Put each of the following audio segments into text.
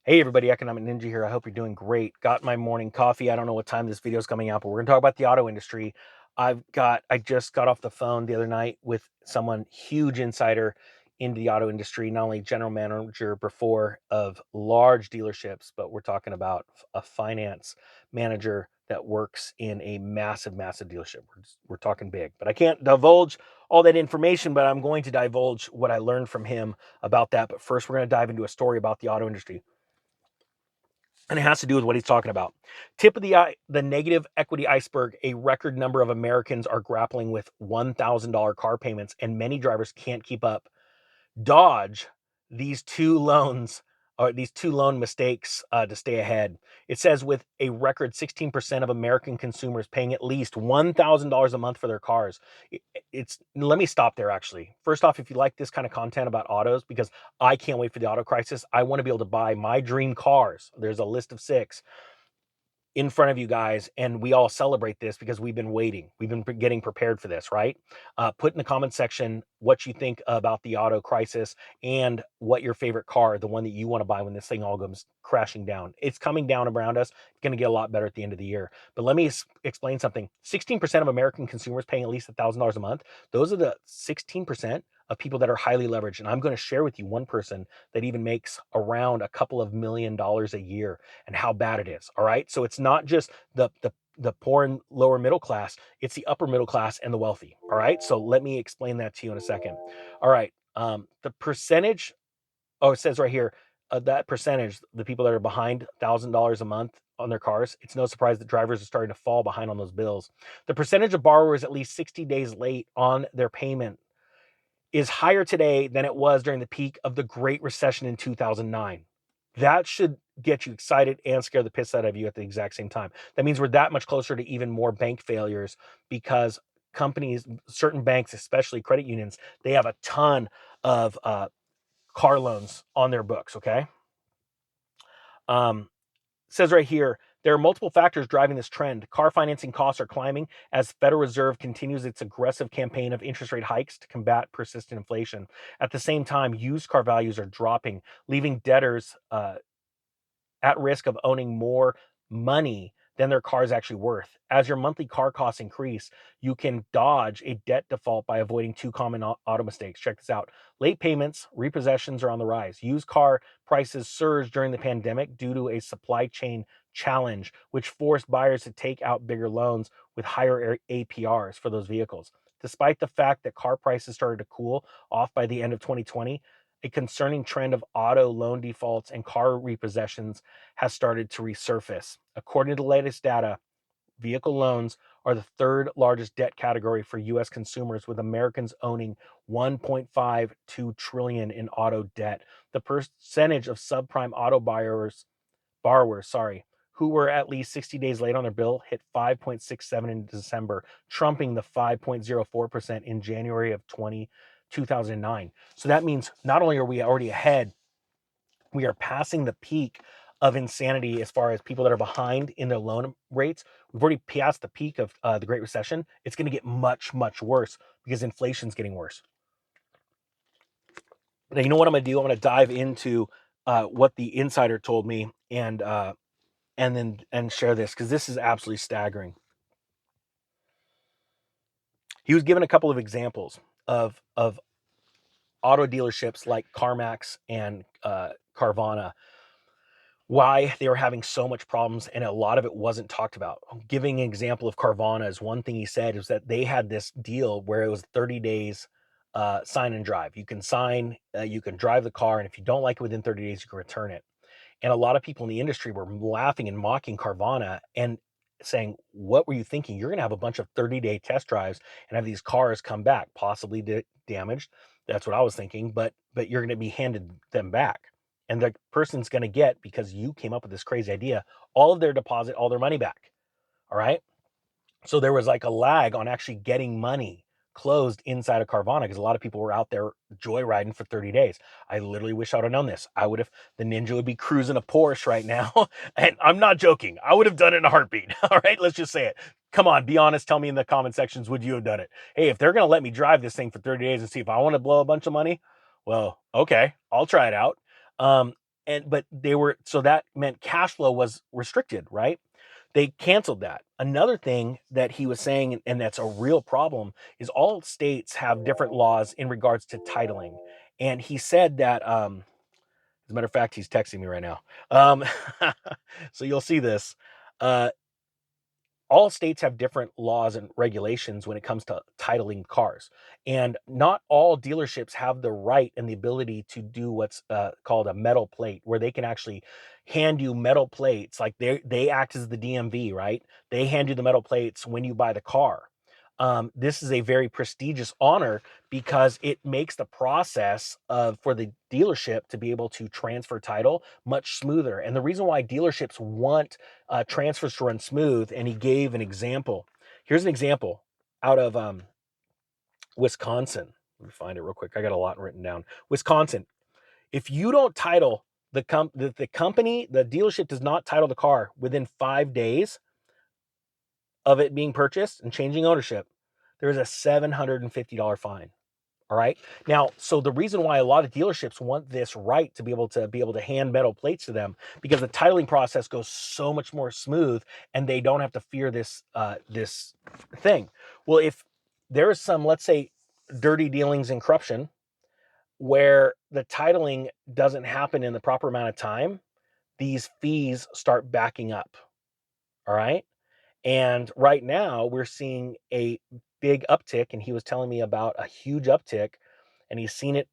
Hey everybody, Economic Ninja here. I hope you're doing great. Got my morning coffee. I don't know what time this video is coming out, but we're gonna talk about the auto industry. I just got off the phone the other night with someone huge insider into the auto industry, not only general manager before of large dealerships, but we're talking about a finance manager that works in a massive dealership. We're talking big, but I can't divulge all that information, but I'm going to divulge what I learned from him about that. But first, we're going to dive into a story about the auto industry, and it has to do with what he's talking about. Tip of the negative equity iceberg. A record number of Americans are grappling with $1,000 car payments, and many drivers can't keep up. Dodge these two loans or these two loan mistakes to stay ahead. It says with a record 16% of American consumers paying at least $1,000 a month for their cars. It's let me stop there actually. First off, if you like this kind of content about autos, because I can't wait for the auto crisis, I want to be able to buy my dream cars. There's a list of 6 in front of you guys, and we all celebrate this because we've been waiting. We've been getting prepared for this, right? Put in the comment section what you think about the auto crisis and what your favorite car, the one that you want to buy when this thing all goes crashing down. It's coming down around us. It's going to get a lot better at the end of the year. But let me explain something. 16% of American consumers paying at least $1,000 a month. Those are the 16% of people that are highly leveraged. And I'm going to share with you one person that even makes around a couple of $1 million a year and how bad it is. All right. So it's not just the poor and lower middle class, it's the upper middle class and the wealthy. All right. So let me explain that to you in a second. All right. The percentage, oh, it says right here, that percentage, the people that are behind $1,000 a month on their cars, it's no surprise that drivers are starting to fall behind on those bills. The percentage of borrowers at least 60 days late on their payment is higher today than it was during the peak of the Great Recession in 2009. That should get you excited and scare the piss out of you at the exact same time. That means we're that much closer to even more bank failures because companies, certain banks, especially credit unions, they have a ton of car loans on their books. Okay. Um, says right here, there are multiple factors driving this trend. Car financing costs are climbing as Federal Reserve continues its aggressive campaign of interest rate hikes to combat persistent inflation. At the same time, used car values are dropping, leaving debtors at risk of owning more money than their car is actually worth. As your monthly car costs increase, you can dodge a debt default by avoiding 2 common auto mistakes. Check this out. Late payments, repossessions are on the rise. Used car prices surged during the pandemic due to a supply chain challenge, which forced buyers to take out bigger loans with higher APRs for those vehicles. Despite the fact that car prices started to cool off by the end of 2020, a concerning trend of auto loan defaults and car repossessions has started to resurface. According to the latest data, vehicle loans are the third largest debt category for US consumers, with Americans owning 1.52 trillion in auto debt. The percentage of subprime auto borrowers, who were at least 60 days late on their bill hit 5.67 in December, trumping the 5.04% in January of 2009. So that means not only are we already ahead, we are passing the peak of insanity as far as people that are behind in their loan rates. We've already passed the peak of the Great Recession. It's going to get much worse because inflation's getting worse. Now, you know what I'm going to do? I'm going to dive into what the insider told me and share this because this is absolutely staggering. He was given a couple of examples of auto dealerships like CarMax and Carvana, why they were having so much problems, and a lot of it wasn't talked about. Giving an example of Carvana is one thing he said is that they had this deal where it was 30 days sign and drive. You can sign, you can drive the car, and if you don't like it within 30 days, you can return it. And a lot of people in the industry were laughing and mocking Carvana and saying, what were you thinking? You're going to have a bunch of 30-day test drives and have these cars come back, possibly damaged. That's what I was thinking, but you're going to be handed them back. And the person's going to get, because you came up with this crazy idea, all of their deposit, all their money back. All right. So there was like a lag on actually getting money closed inside of Carvana because a lot of people were out there joyriding for 30 days. I literally wish I would have known this. I would have, the Ninja would be cruising a Porsche right now. And I'm not joking. I would have done it in a heartbeat. All right, let's just say it. Come on, be honest. Tell me in the comment sections, would you have done it? Hey, if they're going to let me drive this thing for 30 days and see if I want to blow a bunch of money, well, okay, I'll try it out. but so that meant cash flow was restricted, right? They canceled that. Another thing that he was saying, and that's a real problem, is all states have different laws in regards to titling. And he said that, as a matter of fact, he's texting me right now. Um, so you'll see this. Uh, all states have different laws and regulations when it comes to titling cars, and not all dealerships have the right and the ability to do what's called a metal plate, where they can actually hand you metal plates. Like they act as the DMV, right? They hand you the metal plates when you buy the car. This is a very prestigious honor because it makes the process of for the dealership to be able to transfer title much smoother. And the reason why dealerships want transfers to run smooth, and he gave an example. Here's an example out of Wisconsin. Let me find it real quick. I got a lot written down. Wisconsin. If you don't title the company, the dealership does not title the car within 5 days of it being purchased and changing ownership, there is a $750 fine. All right. Now, so the reason why a lot of dealerships want this right to be able to hand metal plates to them, because the titling process goes so much more smooth, and they don't have to fear this thing. Well, if there is some, let's say, dirty dealings and corruption where the titling doesn't happen in the proper amount of time, these fees start backing up. All right. And right now we're seeing a big uptick, and he was telling me about a huge uptick, and he's seen it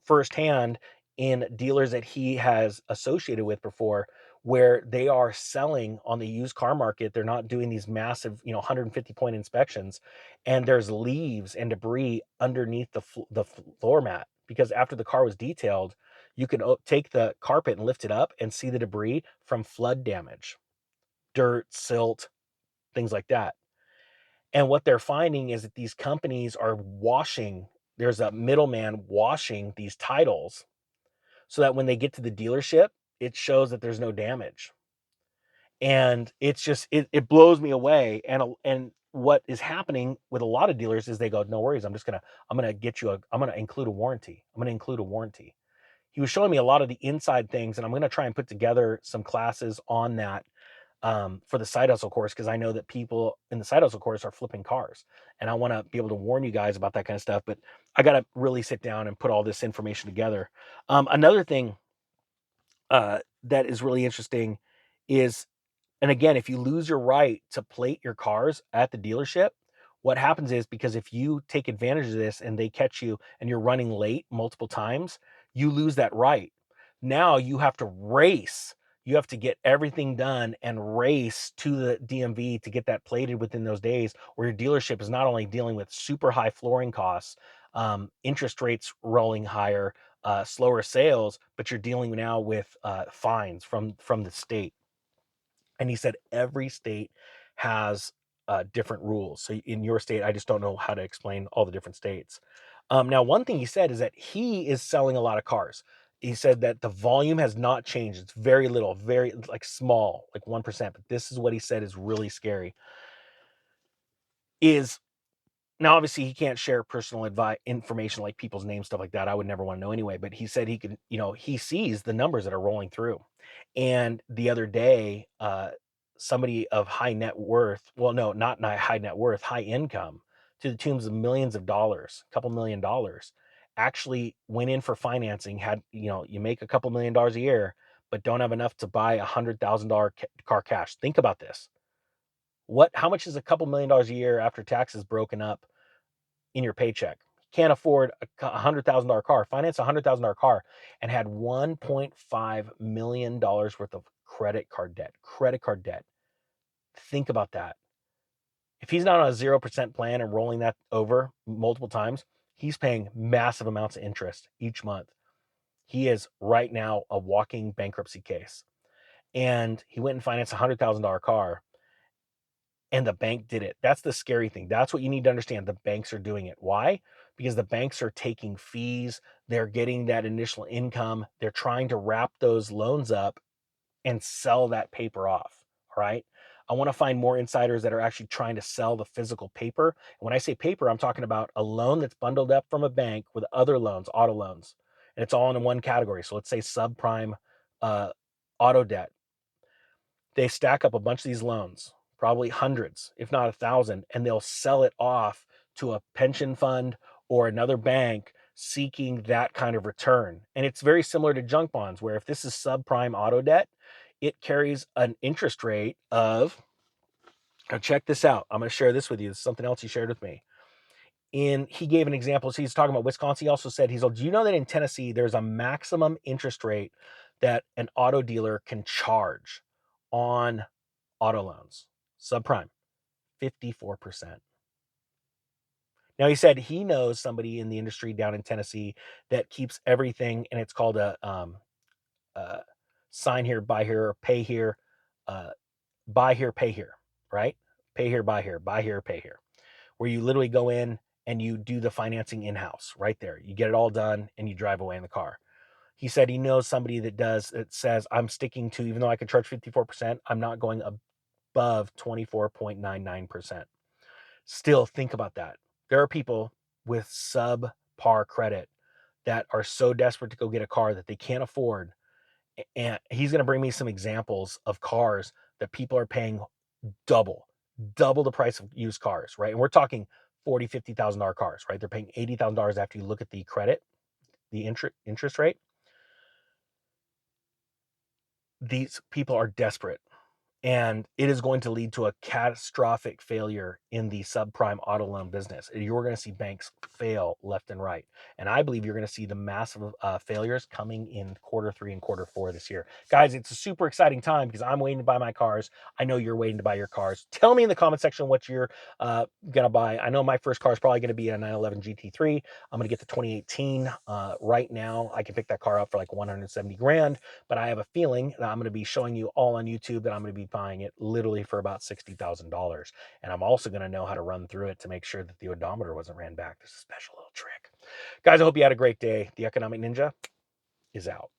firsthand in dealers that he has associated with before, where they are selling on the used car market. They're not doing these massive, 150-point inspections, and there's leaves and debris underneath the floor mat, because after the car was detailed, you can take the carpet and lift it up and see the debris from flood damage, dirt, silt, things like that. And what they're finding is that these companies are washing, there's a middleman washing these titles so that when they get to the dealership, it shows that there's no damage. And it's just, it blows me away. And what is happening with a lot of dealers is they go, no worries, I'm going to I'm going to include a warranty. I'm going to include a warranty. He was showing me a lot of the inside things, and I'm going to try and put together some classes on that for the side hustle course, because I know that people in the side hustle course are flipping cars, and I want to be able to warn you guys about that kind of stuff. But I got to really sit down and put all this information together. Another thing that is really interesting is, and again, if you lose your right to plate your cars at the dealership, what happens is, because if you take advantage of this and they catch you and you're running late multiple times, you lose that right. Now you have to race. You have to get everything done and race to the DMV to get that plated within those days, or your dealership is not only dealing with super high flooring costs, interest rates rolling higher, slower sales, but you're dealing now with fines from the state. And he said every state has different rules. So in your state, I just don't know how to explain all the different states. Now, one thing he said is that he is selling a lot of cars. He said that the volume has not changed. It's very little, very like small, like 1%. But this is what he said is really scary. Is Now, obviously, he can't share personal advice information like people's names, stuff like that. I would never want to know anyway. But he said he could, he sees the numbers that are rolling through. And the other day, somebody of high net worth, well, no, not high net worth, high income, to the tunes of millions of dollars, a couple $1 million, actually went in for financing. Had, you make a couple $1 million a year, but don't have enough to buy $100,000 car cash. Think about this. How much is a couple $1 million a year after taxes broken up in your paycheck? Can't afford a $100,000 car. Finance a $100,000 car, and had $1.5 million worth of credit card debt. Credit card debt. Think about that. If he's not on a 0% plan and rolling that over multiple times, he's paying massive amounts of interest each month. He is right now a walking bankruptcy case. And he went and financed a $100,000 car, and the bank did it. That's the scary thing. That's what you need to understand. The banks are doing it. Why? Because the banks are taking fees. They're getting that initial income. They're trying to wrap those loans up and sell that paper off. All right. I want to find more insiders that are actually trying to sell the physical paper. And when I say paper, I'm talking about a loan that's bundled up from a bank with other loans, auto loans, and it's all in one category. So let's say subprime auto debt. They stack up a bunch of these loans, probably hundreds, if not 1,000, and they'll sell it off to a pension fund or another bank seeking that kind of return. And it's very similar to junk bonds, where if this is subprime auto debt, it carries an interest rate of, now check this out. I'm going to share this with you. This is something else he shared with me. He gave an example. So he's talking about Wisconsin. He also said, do you know that in Tennessee, there's a maximum interest rate that an auto dealer can charge on auto loans? Subprime, 54%. Now, he said he knows somebody in the industry down in Tennessee that keeps everything, and it's called a sign here, buy here, or pay here, uh, buy here, pay here, right? Pay here, buy here, pay here, where you literally go in and you do the financing in-house right there. You get it all done and you drive away in the car. He said he knows somebody that says, I'm sticking to, even though I can charge 54%, I'm not going above 24.99%. Still, think about that. There are people with subpar credit that are so desperate to go get a car that they can't afford. And he's going to bring me some examples of cars that people are paying double the price of used cars, right? And we're talking $40,000-$50,000 cars, right? They're paying $80,000 after you look at the credit, the interest rate. These people are desperate, and it is going to lead to a catastrophic failure in the subprime auto loan business. You're going to see banks fail left and right. And I believe you're going to see the massive failures coming in Q3 and Q4 this year. Guys, it's a super exciting time because I'm waiting to buy my cars. I know you're waiting to buy your cars. Tell me in the comment section what you're going to buy. I know my first car is probably going to be a 911 GT3. I'm going to get the 2018 right now. I can pick that car up for like 170 grand, but I have a feeling that I'm going to be showing you all on YouTube that I'm going to be buying it literally for about $60,000. And I'm also going to know how to run through it to make sure that the odometer wasn't ran back. There's a special little trick. Guys, I hope you had a great day. The Economic Ninja is out.